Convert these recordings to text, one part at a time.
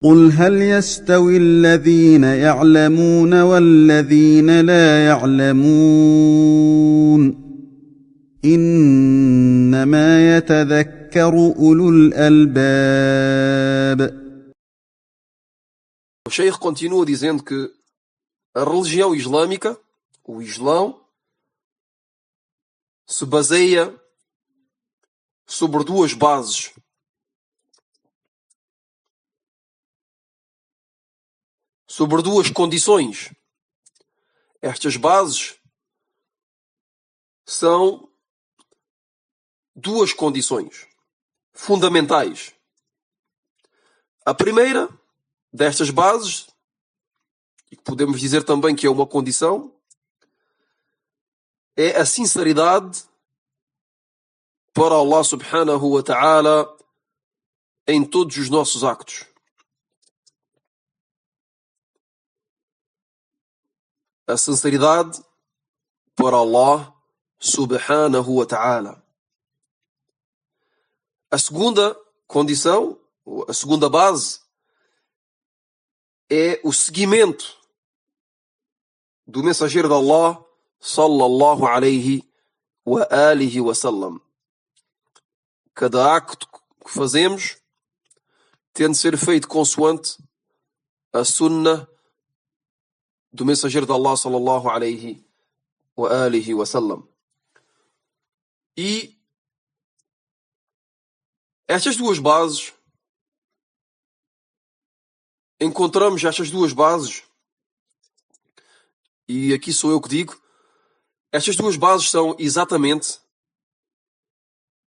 قل هل يستوي الذين يعلمون والذين لا يعلمون إنما يتذكر أولو الألباب. O Sheikh continua dizendo que a religião islâmica, o Islão, se baseia sobre duas bases. Sobre duas condições. Estas bases são duas condições fundamentais. A primeira destas bases, e que podemos dizer também que é uma condição, é a sinceridade para Allah subhanahu wa ta'ala em todos os nossos actos. A sinceridade para Allah subhanahu wa ta'ala. A segunda condição, a segunda base, é o seguimento do mensageiro de Allah sallallahu alayhi wa alihi wa sallam. Cada acto que fazemos tem de ser feito consoante a sunnah do mensageiro de Allah sallallahu alayhi wa alihi wa sallam. E estas duas bases, encontramos estas duas bases, e aqui sou eu que digo, estas duas bases são exatamente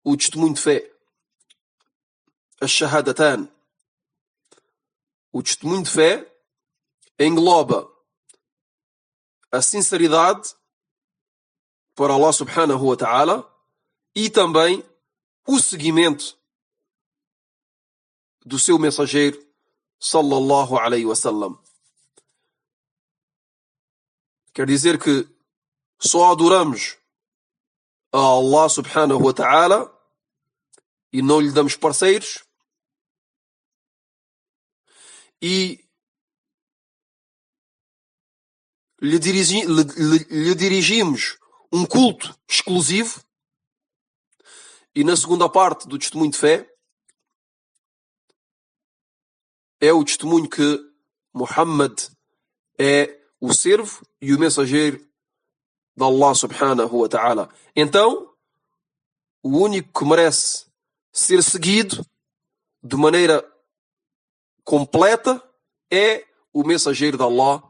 o testemunho de fé, ash-shahadatan. O testemunho de fé engloba a sinceridade para Allah subhanahu wa ta'ala e também o seguimento do seu mensageiro sallallahu alayhi wa sallam. Quer dizer que só adoramos a Allah subhanahu wa ta'ala e não lhe damos parceiros, e lhe dirigimos um culto exclusivo. E na segunda parte do testemunho de fé é o testemunho que Muhammad é o servo e o mensageiro de Allah subhanahu wa ta'ala. Então, o único que merece ser seguido de maneira completa é o mensageiro de Allah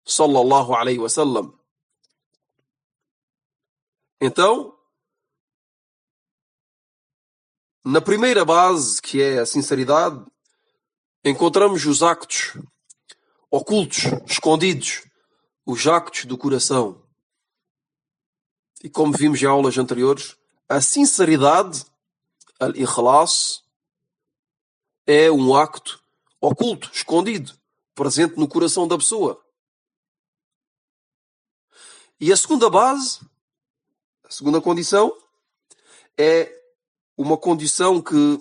sallallahu alayhi wa sallam. Então, na primeira base, que é a sinceridade, encontramos os actos ocultos, escondidos, os actos do coração. E como vimos em aulas anteriores, a sinceridade, al-ikhlas, é um acto oculto, escondido, presente no coração da pessoa. E a segunda base, a segunda condição, é uma condição que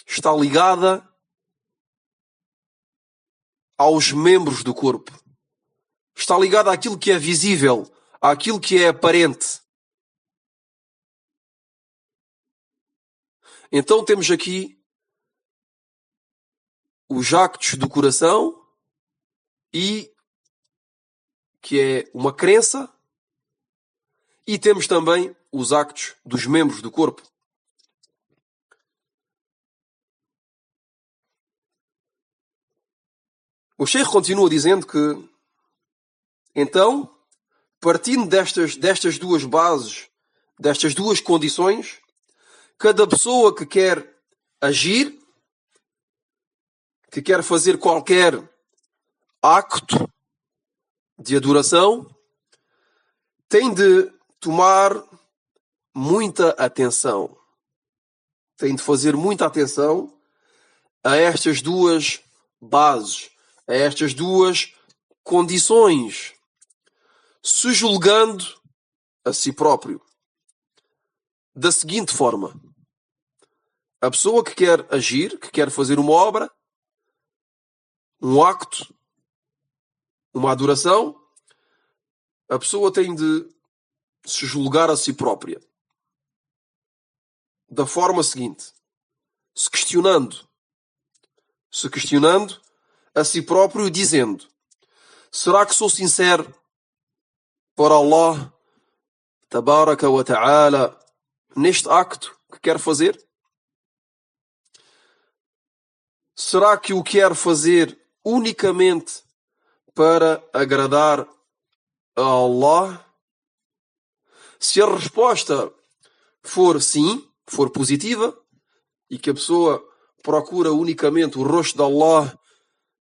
está ligada aos membros do corpo. Está ligada àquilo que é visível, àquilo que é aparente. Então temos aqui os actos do coração, e que é uma crença, e temos também os actos dos membros do corpo. O Sheikh continua dizendo que, então, partindo destas duas bases, destas duas condições, cada pessoa que quer agir, que quer fazer qualquer acto de adoração, tem de tomar muita atenção. Tem de fazer muita atenção a estas duas bases, a estas duas condições, se julgando a si próprio da seguinte forma: a pessoa que quer agir, que quer fazer uma obra, um acto, uma adoração, a pessoa tem de se julgar a si própria da forma seguinte, se questionando a si próprio, dizendo: será que sou sincero para Allah Tabaraka wa Ta'ala neste acto que quero fazer? Será que o quero fazer unicamente para agradar a Allah? Se a resposta for sim, for positiva, e que a pessoa procura unicamente o rosto de Allah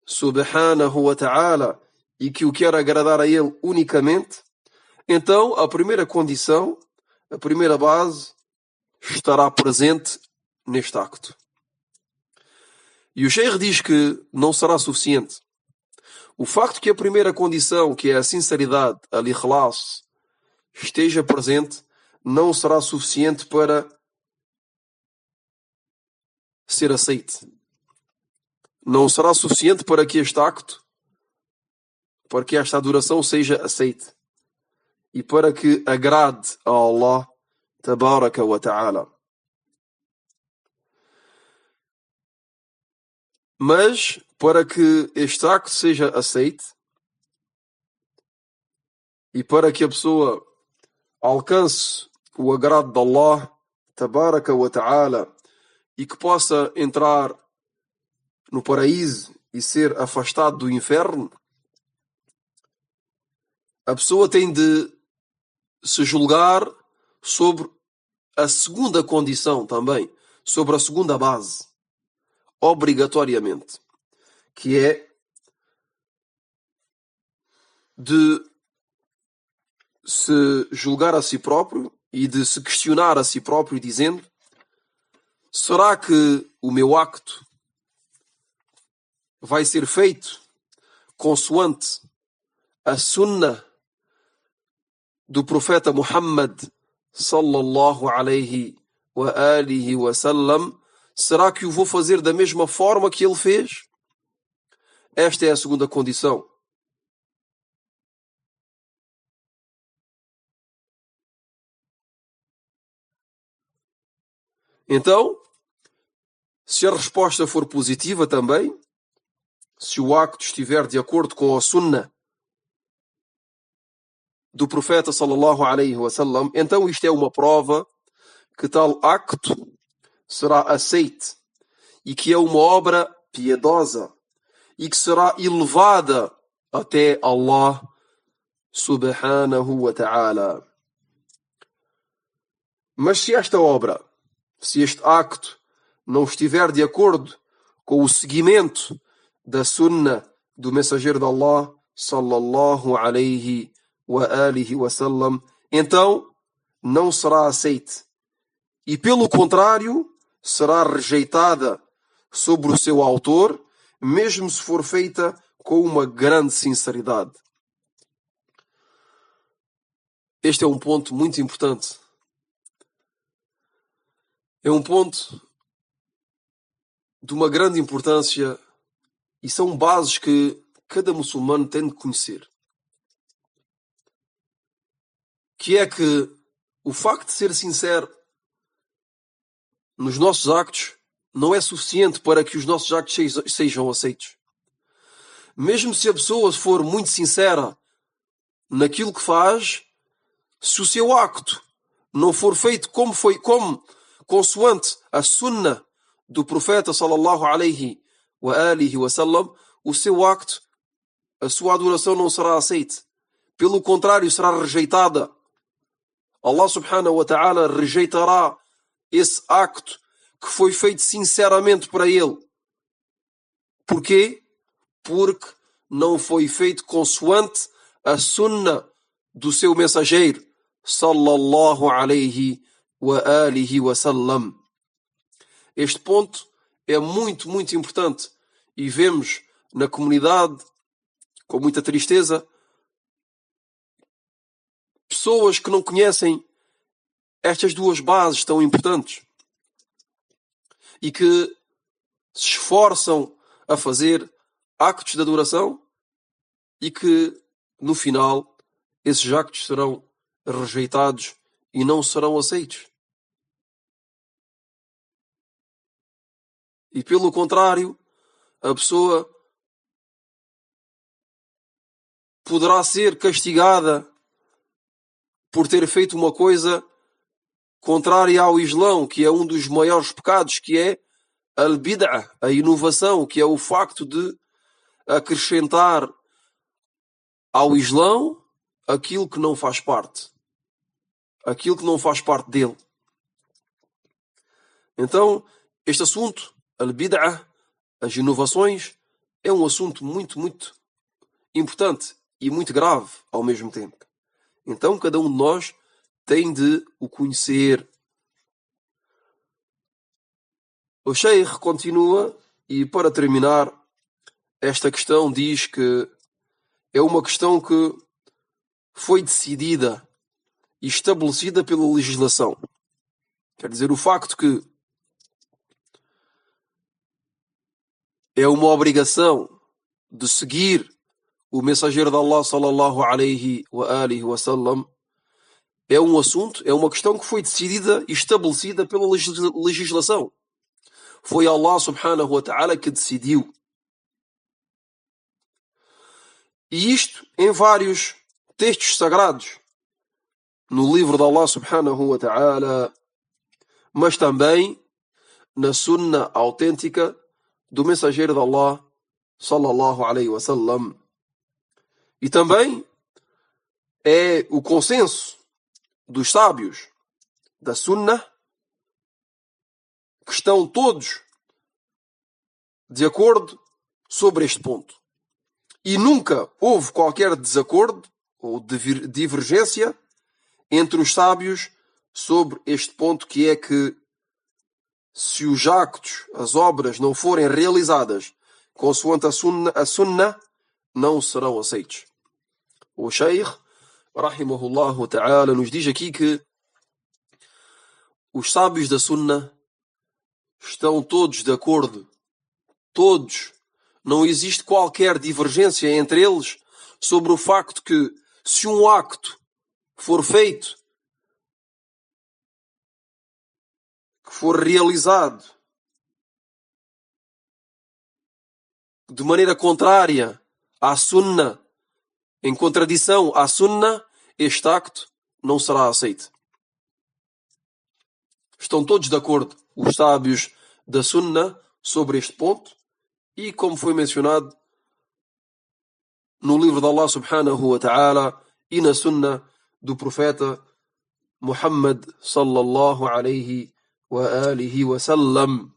Subhanahu wa Ta'ala e que o quer agradar a Ele unicamente, então a primeira condição, a primeira base, estará presente neste acto. E o Sheikh diz que não será suficiente. O facto que a primeira condição, que é a sinceridade, al-ikhlas, esteja presente, não será suficiente para ser aceite. Não será suficiente para que este acto, para que esta adoração seja aceite. E para que agrade a Allah Tabaraka wa Ta'ala. Mas, para que este acto seja aceite, e para que a pessoa alcance o agrado de Allah Tabaraka wa Ta'ala, e que possa entrar no paraíso e ser afastado do inferno, a pessoa tem de se julgar sobre a segunda condição também, sobre a segunda base, obrigatoriamente, que é de se julgar a si próprio e de se questionar a si próprio, dizendo: será que o meu acto vai ser feito consoante a sunnah do profeta Muhammad sallallahu alaihi wa alihi wa sallam? Será que o vou fazer da mesma forma que ele fez? Esta é a segunda condição. Então, se a resposta for positiva também, se o acto estiver de acordo com a sunnah do profeta sallallahu alaihi wasallam, então isto é uma prova que tal acto será aceite e que é uma obra piedosa e que será elevada até Allah subhanahu wa ta'ala. Mas se esta obra, se este acto não estiver de acordo com o seguimento da sunnah do mensageiro de Allah sallallahu alaihi wa alihi wa sallam, então não será aceite e pelo contrário será rejeitada sobre o seu autor, mesmo se for feita com uma grande sinceridade. Este é um ponto muito importante. É um ponto de uma grande importância e são bases que cada muçulmano tem de conhecer. Que é que o facto de ser sincero nos nossos actos não é suficiente para que os nossos actos sejam aceitos. Mesmo se a pessoa for muito sincera naquilo que faz, se o seu acto não for feito como consoante a sunnah do profeta sallallahu alaihi wa alihi wa sallam, o seu acto, a sua adoração não será aceita. Pelo contrário, será rejeitada. Allah subhanahu wa ta'ala rejeitará esse acto que foi feito sinceramente para ele. Porquê? Porque não foi feito consoante a sunnah do seu mensageiro sallallahu alaihi wa alihi wa sallam. Este ponto é muito, muito importante e vemos na comunidade, com muita tristeza, pessoas que não conhecem estas duas bases tão importantes e que se esforçam a fazer actos de adoração e que, no final, esses actos serão rejeitados e não serão aceitos. E pelo contrário, a pessoa poderá ser castigada por ter feito uma coisa contrária ao Islão, que é um dos maiores pecados, que é al-bid'ah, a inovação, que é o facto de acrescentar ao Islão aquilo que não faz parte. Aquilo que não faz parte dele. Então, este assunto, al-bid'ah, as inovações, é um assunto muito, muito importante e muito grave ao mesmo tempo. Então, cada um de nós tem de o conhecer. O Sheikh continua e, para terminar, esta questão diz que é uma questão que foi decidida e estabelecida pela legislação. Quer dizer, o facto que é uma obrigação de seguir o mensageiro de Allah sallallahu alaihi wa alihi wa sallam é um assunto, é uma questão que foi decidida e estabelecida pela legislação. Foi Allah subhanahu wa ta'ala que decidiu. E isto em vários textos sagrados. No livro de Allah subhanahu wa ta'ala, mas também na sunna autêntica do mensageiro de Allah sallallahu alaihi wa sallam. E também é o consenso dos sábios da sunna, que estão todos de acordo sobre este ponto. E nunca houve qualquer desacordo ou divergência entre os sábios sobre este ponto, que é que se os actos, as obras não forem realizadas consoante a sunna, não serão aceitos. O Sheikh, rahimahullah ta'ala, nos diz aqui que os sábios da sunna estão todos de acordo. Todos. Não existe qualquer divergência entre eles sobre o facto que, se um acto for feito, que for realizado de maneira contrária à sunna, em contradição à sunna, este acto não será aceito. Estão todos de acordo, os sábios da sunna, sobre este ponto, e como foi mencionado no livro de Allah subhanahu wa ta'ala e na sunna do profeta Muhammad sallallahu alaihi wa alihi wa sallam.